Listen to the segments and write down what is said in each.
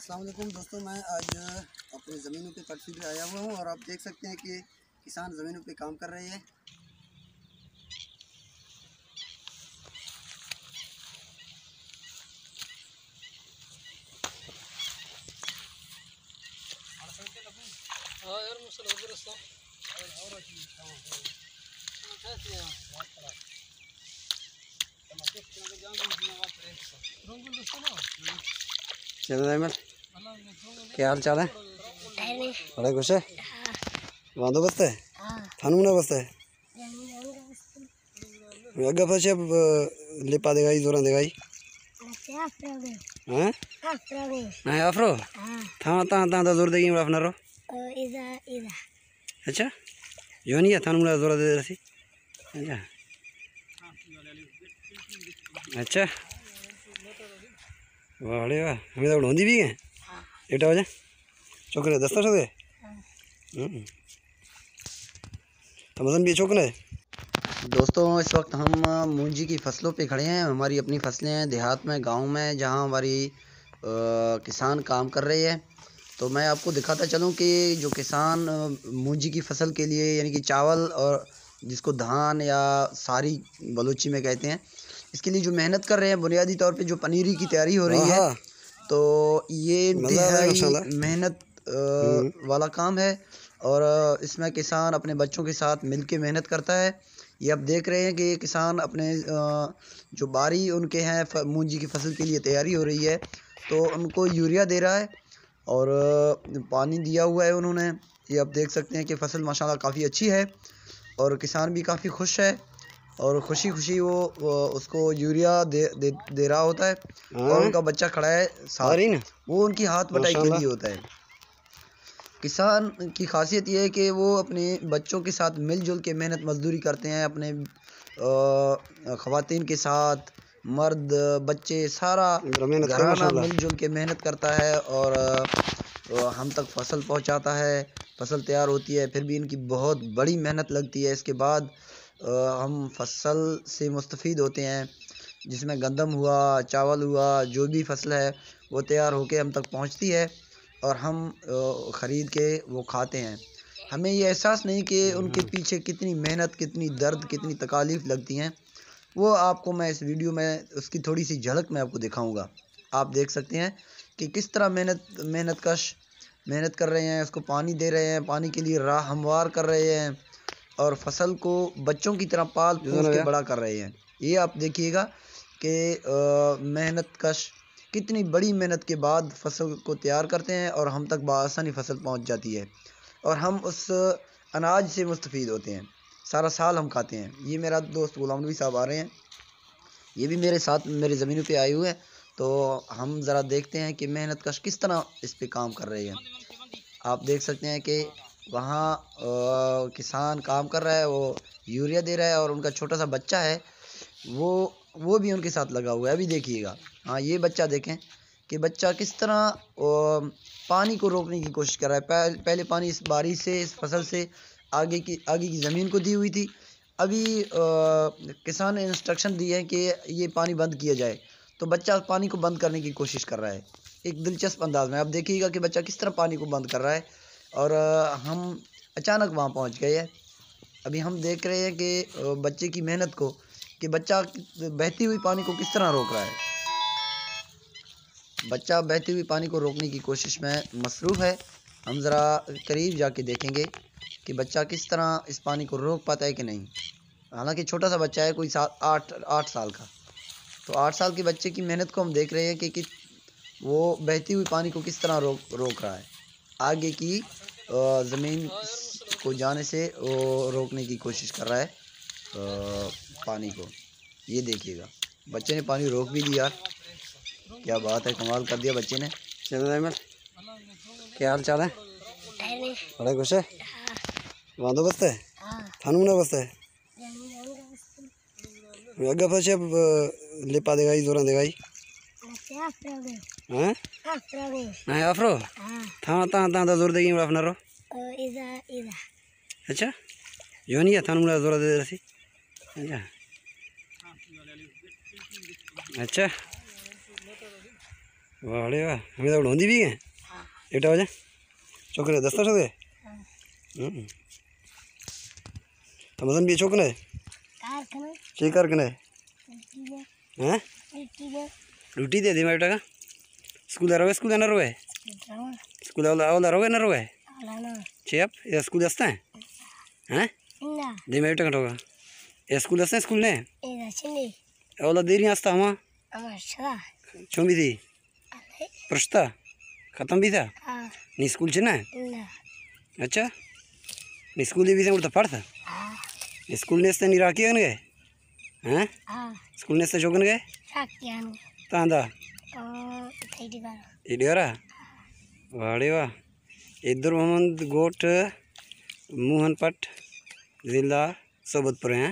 अस्सलाम वालेकुम दोस्तों, मैं आज अपनी ज़मीनों पे कटफी पे आया हुआ हूँ और आप देख सकते हैं कि किसान ज़मीनों पे काम कर रहे हैं। क्या हाल चाल है? बड़े खुश है? वादो बसता है थानू ना बसता है अगर फंसे ले पा देगा जोरा देगा हाँ नहीं afro था ता जोर देगी बड़ा अपना रो अच्छा यो नहीं है थानू ना जोरा दे रही अच्छा अच्छा वाड़े वाह हमें तो ढूंढी भी है एटा वजह छोकरे दस्ता सो गए तो मदन भी छोकरे। दोस्तों इस वक्त हम मूंजी की फसलों पे खड़े हैं। हमारी अपनी फसलें हैं देहात में, गांव में, जहां हमारी किसान काम कर रहे हैं। तो मैं आपको दिखाता चलूं कि जो किसान मूंजी की फसल के लिए यानी कि चावल और जिसको धान या सारी बलूची में कहते हैं, इसके लिए जो मेहनत कर रहे हैं, बुनियादी तौर पे जो पनीरी की तैयारी हो रही है, तो ये इंतहाई मेहनत वाला काम है और इसमें किसान अपने बच्चों के साथ मिलके मेहनत करता है। ये आप देख रहे हैं कि ये किसान अपने जो बारी उनके हैं मूंजी की फसल के लिए तैयारी हो रही है, तो उनको यूरिया दे रहा है और पानी दिया हुआ है उन्होंने। ये आप देख सकते हैं कि फसल माशाल्लाह काफ़ी अच्छी है और किसान भी काफ़ी खुश है और खुशी खुशी वो उसको यूरिया दे रहा होता है और उनका बच्चा खड़ा है साथ, वो उनकी हाथ बटाई के लिए होता है। किसान की खासियत ये है कि वो अपने बच्चों के साथ मिलजुल के मेहनत मजदूरी करते हैं, अपने ख़वातीन के साथ, मर्द बच्चे सारा घराना मिलजुल के मेहनत करता है और हम तक फसल पहुंचाता है। फसल तैयार होती है, फिर भी इनकी बहुत बड़ी मेहनत लगती है। इसके बाद हम फसल से मुस्तफ़ीद होते हैं, जिसमें गंदम हुआ, चावल हुआ, जो भी फसल है वो तैयार होके हम तक पहुंचती है और हम ख़रीद के वो खाते हैं। हमें ये एहसास नहीं कि उनके पीछे कितनी मेहनत, कितनी दर्द, कितनी तकालीफ़ लगती हैं। वो आपको मैं इस वीडियो में उसकी थोड़ी सी झलक मैं आपको दिखाऊंगा। आप देख सकते हैं कि किस तरह मेहनत कर रहे हैं, उसको पानी दे रहे हैं, पानी के लिए राह हमवार कर रहे हैं और फसल को बच्चों की तरह पाल पोस के बड़ा कर रहे हैं। ये आप देखिएगा कि मेहनत कश कितनी बड़ी मेहनत के बाद फसल को तैयार करते हैं और हम तक बआसानी फसल पहुंच जाती है और हम उस अनाज से मुस्तफ़ीद होते हैं, सारा साल हम खाते हैं। ये मेरा दोस्त गुलाम नबी साहब आ रहे हैं, ये भी मेरे साथ मेरी ज़मीनों पे आए हुए हैं, तो हम ज़रा देखते हैं कि मेहनत कश किस तरह इस पे काम कर रहे हैं। आप देख सकते हैं कि वहाँ किसान काम कर रहा है, वो यूरिया दे रहा है और उनका छोटा सा बच्चा है वो भी उनके साथ लगा हुआ है। अभी देखिएगा, हाँ ये बच्चा देखें कि बच्चा किस तरह पानी को रोकने की कोशिश कर रहा है। पहले पानी इस बारिश से, इस फसल से आगे की ज़मीन को दी हुई थी। अभी किसान ने इंस्ट्रक्शन दिए हैं कि ये पानी बंद किया जाए, तो बच्चा पानी को बंद करने की कोशिश कर रहा है एक दिलचस्प अंदाज में। आप देखिएगा कि बच्चा किस तरह पानी को बंद कर रहा है और हम अचानक वहाँ पहुँच गए हैं। अभी हम देख रहे हैं कि बच्चे की मेहनत को, कि बच्चा बहती हुई पानी को किस तरह रोक रहा है। बच्चा बहती हुई पानी को रोकने की कोशिश में मसरूफ़ है। हम ज़रा करीब जाके देखेंगे कि बच्चा किस तरह इस पानी को रोक पाता है कि नहीं। हालांकि छोटा सा बच्चा है, कोई 8 साल का, तो 8 साल के बच्चे की मेहनत को हम देख रहे हैं कि वो बहती हुई पानी को किस तरह रोक रहा है, आगे की ज़मीन को जाने से वो रोकने की कोशिश कर रहा है पानी को। ये देखिएगा, बच्चे ने पानी रोक भी दिया। क्या बात है, कमाल कर दिया बच्चे ने। चलो क्या हाल चाल है? बड़े खुश है? वादो बसता है थानू ना बसता है अगर फंसे ले पा देगा जोरा देगा हाँ नहीं afro था जोर देगी बड़ा अपना रो अच्छा यो नहीं है थानू ना जोरा दे रही अच्छा अच्छा वाड़े वाह हमें तो उड़ाती भी है एटा हो जा चौकने दस्ता सकते तो मदन भी चौकने चे कारखाने हैं ड्यूटी दे दी मैं बेटा का स्कूल आ रहा है स्कूल आ रहा है चेप ये स्कूल दस्ता है हैं दे मैं बेटा कटोगा ये स्कूल दस्ता है स्कूल ने ओला देरी आस्ता हम चुम भी थी प्रश्ता खत्म भी था नहीं स्कूल च ना अच्छा नहीं स्कूल भी उड़ता पढ़ता स्कूल ने नहीं राखी गए हैं स्कूल ने चौकन गए तांदा इडियारा वाड़े वाह इधर मोहम्मद गोट मोहनपट जिला सोबतपुर हैं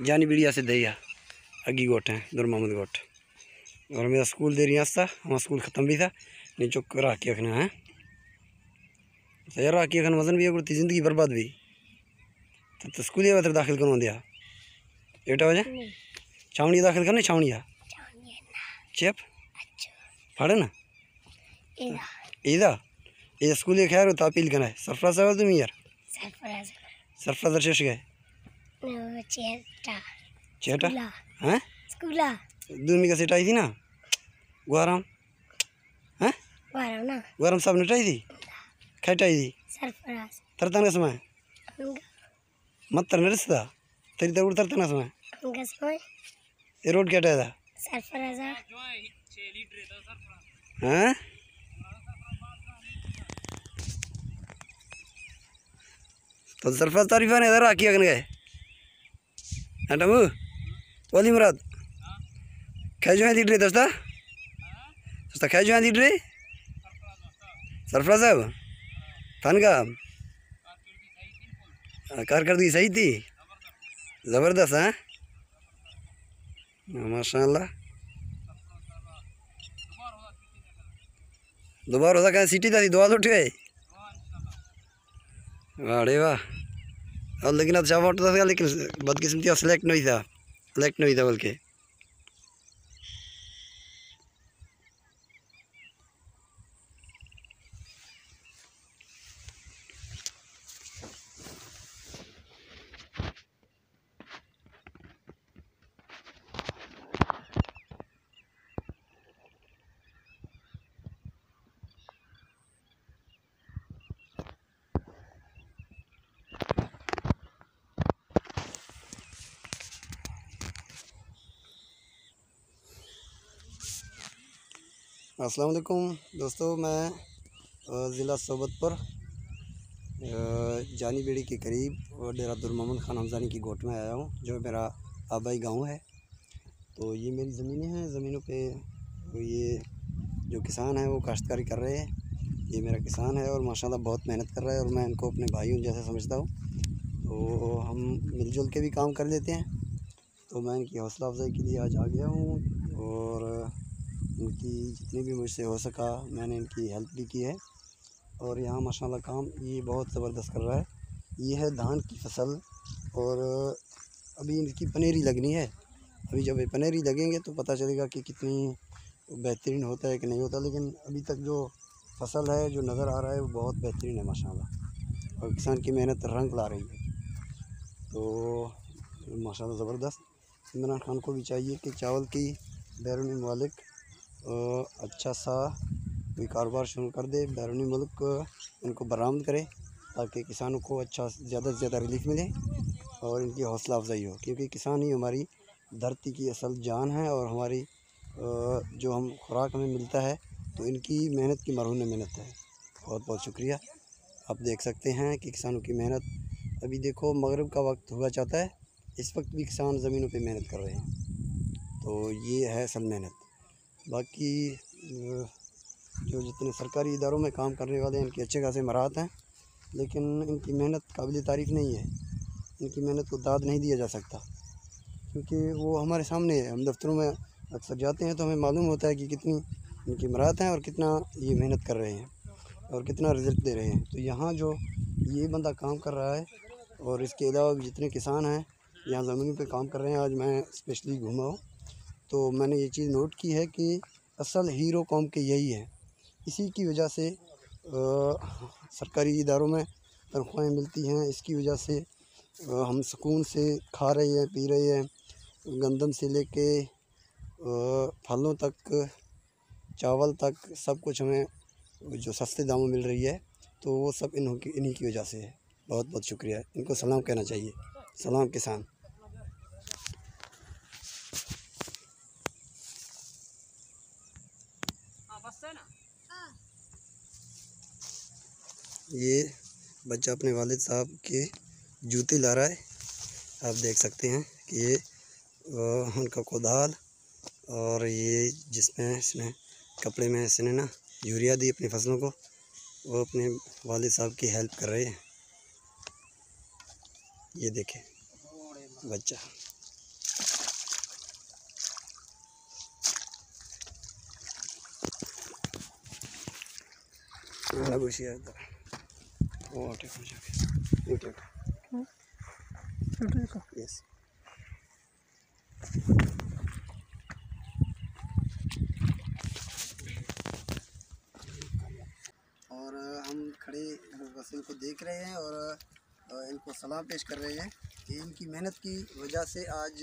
जानी बिड़िया से दैया अगी गोट हैं दुर मोहम्मद गोट और मेरा स्कूल देर यहाँ था हमारा स्कूल ख़त्म भी था नहीं चुक राखी रखना है यार राखी रखना वजन भी है ज़िंदगी बर्बाद भी तो स्कूल ये दाखिल करवा दिया एटा वजह छावनी दाखिल करना छावनिया चेप फाड़े ना ईदा ये स्कूल ये खैर होता अपील करना है सरफराज साहब तुम यार सरफराज शेष गए चेटा हैं दूमी का सीट आई थी ना गुआराम हैं गुआराम साहब ने टाई थी खैटाई थी तरता का समय मत तरने रिश्ता तेरी तरह तरता ना समय ये रोड क्या टाइदा हैं तो सरफराज तारीफा ने इधर आकी अगन गए टमू बोली मुराद खैजो हैं दीड रे दोस्ता खैजो हैं दीड रे सरफराज साहब फन का कारकर्दगी सही थी ज़बरदस्त हैं माशाल्लाह दोबारा होता कहीं सीटी थी दुआ उठ गए वाड़े वाह और लेकिन अच्छा वोट था लेकिन बदकिस्मती सिलेक्ट नहीं था बल्कि अस्सलाम वालेकुम दोस्तों, मैं ज़िला सोबतपुर जानी बेड़ी के करीब डेरा दुर मोहम्मद खान हमजानी की गोट में आया हूँ, जो मेरा आबाई गांव है। तो ये मेरी ज़मीनें हैं। ज़मीनों पे तो ये जो किसान हैं वो काश्तकारी कर रहे हैं। ये मेरा किसान है और माशाल्लाह बहुत मेहनत कर रहा है और मैं इनको अपने भाइयों जैसा समझता हूँ। तो हम मिलजुल के भी काम कर लेते हैं। तो मैं इनकी हौसला अफजाई के लिए आज आ गया हूँ और इनकी जितनी भी मुझसे हो सका मैंने इनकी हेल्प भी की है। और यहाँ माशाल्लाह काम ये बहुत ज़बरदस्त कर रहा है। ये है धान की फसल और अभी इनकी पनेरी लगनी है। अभी जब ये पनेरी लगेंगे तो पता चलेगा कि कितनी बेहतरीन होता है कि नहीं होता। लेकिन अभी तक जो फसल है, जो नज़र आ रहा है, वो बहुत बेहतरीन है माशाल्लाह और किसान की मेहनत रंग ला रही है। तो माशाल्लाह ज़बरदस्त। इमरान खान को भी चाहिए कि चावल की बैरूनी ममालिक अच्छा सा कोई कारोबार शुरू कर दे, बैरूनी मुल्क इनको बरामद करे ताकि किसानों को अच्छा ज़्यादा से ज़्यादा रिलीफ मिले और इनकी हौसला अफजाई हो। क्योंकि किसान ही हमारी धरती की असल जान है और हमारी जो हम खुराक हमें मिलता है तो इनकी मेहनत की मरहून मेहनत है। बहुत बहुत शुक्रिया। आप देख सकते हैं कि किसानों की मेहनत। अभी देखो मगरिब का वक्त हुआ चाहता है, इस वक्त भी किसान ज़मीनों पे मेहनत कर रहे हैं। तो ये है असल मेहनत। बाकी जो जितने सरकारी इदारों में काम करने वाले हैं इनके अच्छे खासे मराहत हैं, लेकिन इनकी मेहनत काबिल तारीफ़ नहीं है। इनकी मेहनत को दाद नहीं दिया जा सकता क्योंकि वो हमारे सामने है। हम दफ्तरों में अक्सर जाते हैं तो हमें मालूम होता है कि कितनी इनकी मराहत हैं और कितना ये मेहनत कर रहे हैं और कितना रिज़ल्ट दे रहे हैं। तो यहाँ जो ये बंदा काम कर रहा है और इसके अलावा भी जितने किसान हैं यहाँ ज़मीन पे काम कर रहे हैं। आज मैं स्पेशली घूमा हूँ तो मैंने ये चीज़ नोट की है कि असल हीरो कौम के यही हैं। इसी की वजह से सरकारी इदारों में तनख्वाहें मिलती हैं। इसकी वजह से हम सुकून से खा रहे हैं, पी रहे हैं। गंदम से लेके फलों तक, चावल तक, सब कुछ हमें जो सस्ते दामों मिल रही है, तो वो सब इन्हीं की वजह से है। बहुत बहुत शुक्रिया। इनको सलाम कहना चाहिए। सलाम किसान। ये बच्चा अपने वालिद साहब के जूते ला रहा है। आप देख सकते हैं कि ये उनका कोदाल, और ये जिसमें इसने कपड़े में इसने ना यूरिया दी अपनी फसलों को, वो अपने वालिद साहब की हेल्प कर रहे हैं। ये देखें बच्चा। यस। और हम खड़े बस इनको देख रहे हैं और इनको सलाम पेश कर रहे हैं कि इनकी मेहनत की वजह से आज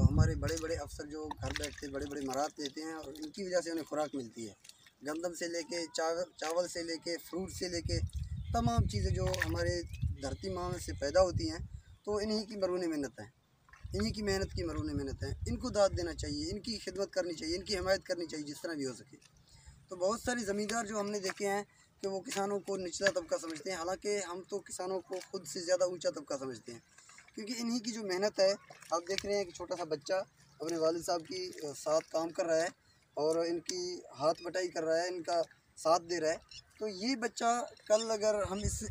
हमारे बड़े बड़े अफसर जो घर बैठते बड़े बड़े मराद देते हैं, और इनकी वजह से उन्हें खुराक मिलती है। गंदम से लेके चावल से लेके फ्रूट से लेके तमाम चीज़ें जो हमारे धरती माँ से पैदा होती हैं, तो इन्हीं की मरून मेहनत है, इन्हीं की मेहनत की मरून मेहनत है। इनको दाद देना चाहिए, इनकी खिदमत करनी चाहिए, इनकी हिमायत करनी चाहिए जिस तरह भी हो सके। तो बहुत सारे ज़मींदार जो हमने देखे हैं कि वो किसानों को निचला तबका समझते हैं, हालांकि हम तो किसानों को खुद से ज़्यादा ऊंचा तबका समझते हैं, क्योंकि इन्हीं की जो मेहनत है। आप देख रहे हैं कि छोटा सा बच्चा अपने वालिद साहब की साथ काम कर रहा है और इनकी हाथ बटाई कर रहा है, इनका साथ दे रहा है। तो ये बच्चा कल अगर हम इसे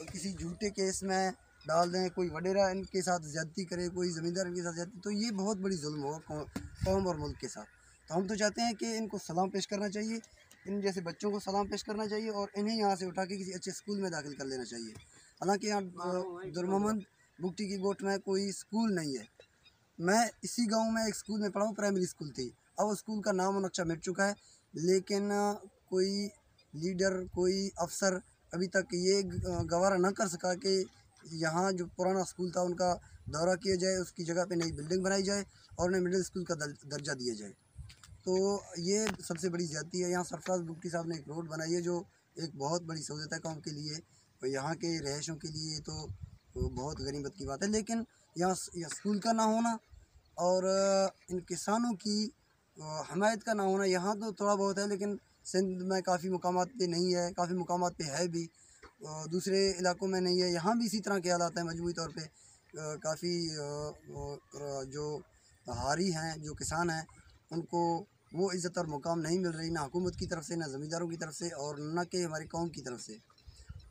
किसी झूठे केस में डाल दें, कोई वडेरा इनके साथ ज़्यादती करे, कोई ज़मींदार इनके साथ ज़्यादती, तो ये बहुत बड़ी जुल्म होगा कौम और मुल्क के साथ। तो हम तो चाहते हैं कि इनको सलाम पेश करना चाहिए, इन जैसे बच्चों को सलाम पेश करना चाहिए, और इन्हें यहाँ से उठा के किसी अच्छे स्कूल में दाखिल कर लेना चाहिए। हालांकि यहाँ दुर्ममंद बुगटी की गोट में कोई स्कूल नहीं है। मैं इसी गांव में एक स्कूल में पढ़ा हूँ, प्राइमरी स्कूल थी। अब उस स्कूल का नाम और नक्शा मिट चुका है, लेकिन कोई लीडर, कोई अफसर अभी तक ये गवारा न कर सका कि यहाँ जो पुराना स्कूल था उनका दौरा किया जाए, उसकी जगह पे नई बिल्डिंग बनाई जाए और उन्हें मिडिल स्कूल का दर्जा दिया जाए। तो ये सबसे बड़ी ज़्यादती है। यहाँ सरफराज बुगटी साहब ने एक रोड बनाई है जो एक बहुत बड़ी सहूलियत है कौम के लिए, और यहाँ के रहायशों के लिए तो बहुत गनीमत की बात है। लेकिन यहाँ स्कूल का ना होना और इन किसानों की हमायत का ना होना, यहाँ तो थोड़ा बहुत है, लेकिन सिंध में काफ़ी मुकामात पे नहीं है, काफ़ी मुकामात पे है भी, दूसरे इलाकों में नहीं है। यहाँ भी इसी तरह के हालात हैं मजमूई तौर पे। काफ़ी जो हारी हैं, जो किसान हैं, उनको वो इज़्ज़त और मुकाम नहीं मिल रही, ना हुकूमत की तरफ से, ना ज़मींदारों की तरफ से, और ना कि हमारी कौम की तरफ से।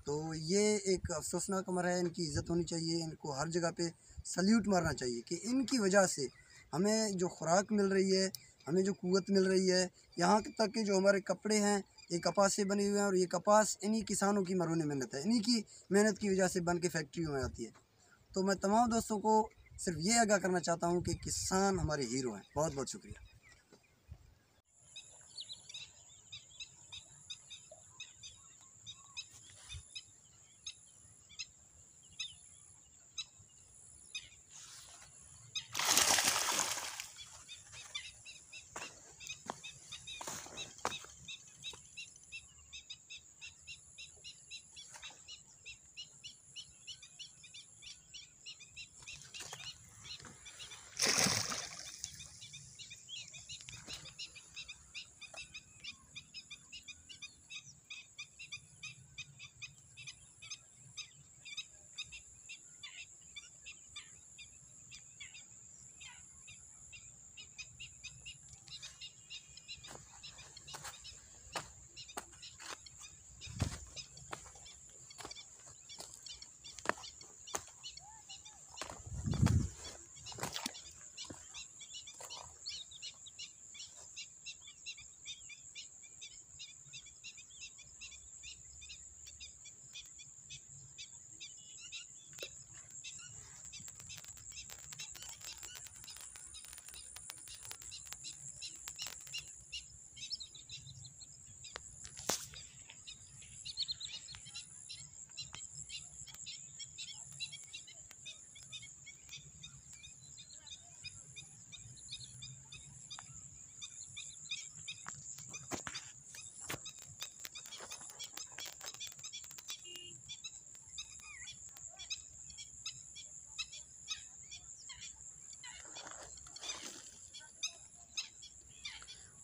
तो ये एक अफसोसनाक अमर है। इनकी इज़्ज़त होनी चाहिए, इनको हर जगह पे सल्यूट मारना चाहिए कि इनकी वजह से हमें जो खुराक मिल रही है, हमें जो क़ुव्वत मिल रही है, यहाँ तक कि जो हमारे कपड़े हैं ये कपास से बने हुए हैं, और ये कपास इन्हीं किसानों की मरून मेहनत है, इन्हीं की मेहनत की वजह से बन के फैक्ट्रियों में आती है। तो मैं तमाम दोस्तों को सिर्फ ये आगाह करना चाहता हूँ कि किसान हमारे हीरो हैं। बहुत बहुत शुक्रिया।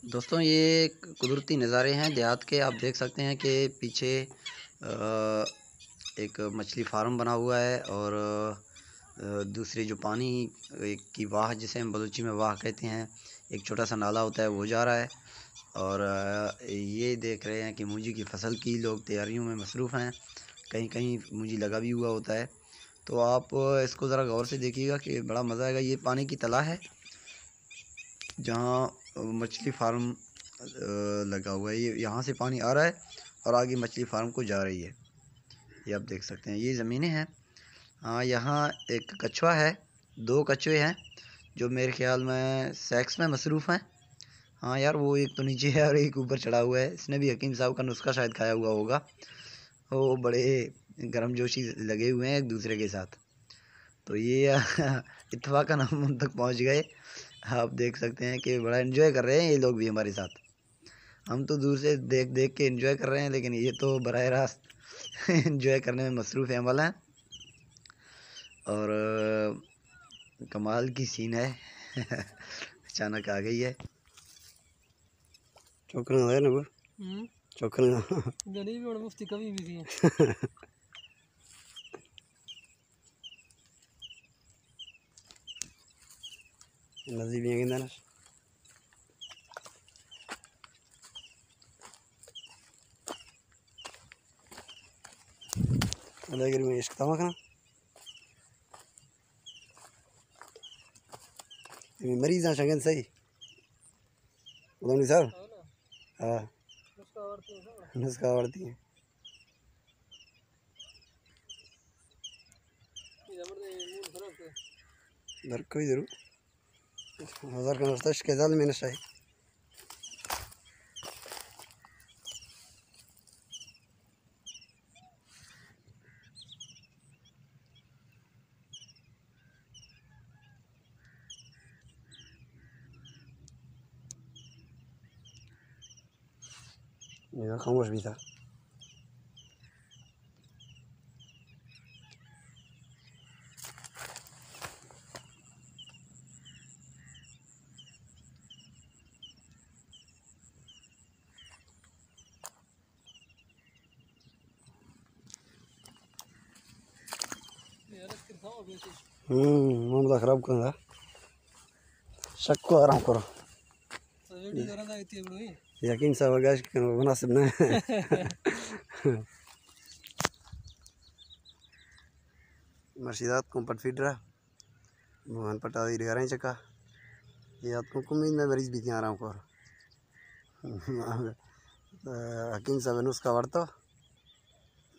दोस्तों ये कुदरती नज़ारे हैं देहात के। आप देख सकते हैं कि पीछे एक मछली फार्म बना हुआ है और दूसरी जो पानी की वाह, जिसे हम बलूची में वाह कहते हैं, एक छोटा सा नाला होता है, वो जा रहा है। और ये देख रहे हैं कि मूंजी की फसल की लोग तैयारियों में मसरूफ़ हैं। कहीं कहीं मूंजी लगा भी हुआ होता है। तो आप इसको ज़रा गौर से देखिएगा कि बड़ा मज़ा आएगा। ये पानी की तला है जहाँ मछली फार्म लगा हुआ है। ये यहाँ से पानी आ रहा है और आगे मछली फार्म को जा रही है। ये आप देख सकते हैं, ये ज़मीनें हैं। हाँ, यहाँ एक कछुआ है, 2 कछुए हैं जो मेरे ख्याल में सेक्स में मसरूफ़ हैं। हाँ यार, वो एक तो नीचे है और एक ऊपर चढ़ा हुआ है। इसने भी हकीम साहब का नुस्खा शायद खाया हुआ होगा। वो बड़े गर्मजोशी लगे हुए हैं एक दूसरे के साथ। तो ये इत्तफाकन हम उन तक पहुँच गए। आप देख सकते हैं कि बड़ा एंजॉय कर रहे हैं ये लोग भी हमारे साथ। हम तो दूर से देख देख के एंजॉय कर रहे हैं, लेकिन ये तो बराह रास्त एंजॉय करने में मसरूफ़ अमल हैं। और कमाल की सीन है। अचानक आ गई है। चौकना है ना वो चौकना गरीब और मुफ्ती कभी भी थी। नजीब ये कहना अगर मैं इश्क तमा करना मरीज हैं शगन सही उन्होंने सर हाँ नुस्खा आवर्ती है दर कोई जरूर हजार का नाश्ता इसके ज़्यादा मैंने शाही मेरा खामोश भी था। मामला खराब कर शक को आराम करो यकीन सा वगाश मुनासिब न मर्शिदात को पट फीड रहा मोहन पटा दी घर चका ये आपको उम्मीद में मरीज भी थी आराम कर हकीम साहब नुस्खा वरतो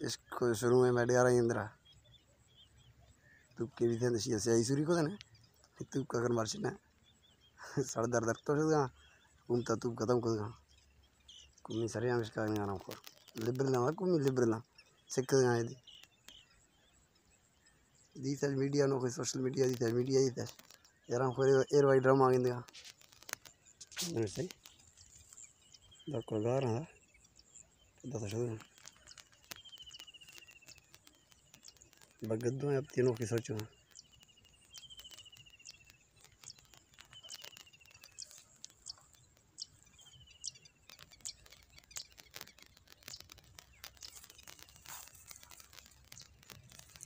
इसको शुरू में मैं डरा इंदिरा तुक्के भी थे नशी से आई सूरी को ना तुक्का कर मार्च ना सर दर्द दर्द तो गा घूमता तू खत्म कर गा कुम्मी सरे हम इसका आराम कर लिबरल ना कुम्मी लिबरल ना सिक गा ये दी थे मीडिया नो कोई सोशल मीडिया दी थे मीडिया दी थे यार हम कोई एयर वाइड ड्रामा आगे इंदिरा नहीं सही दक्को गार है दस शुरू बगद्दू हैं अब तीनों की सोचो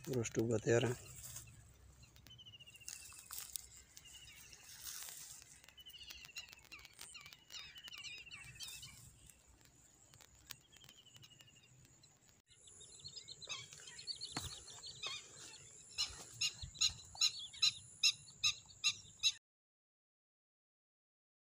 रोस्ट हुआ तैयार है।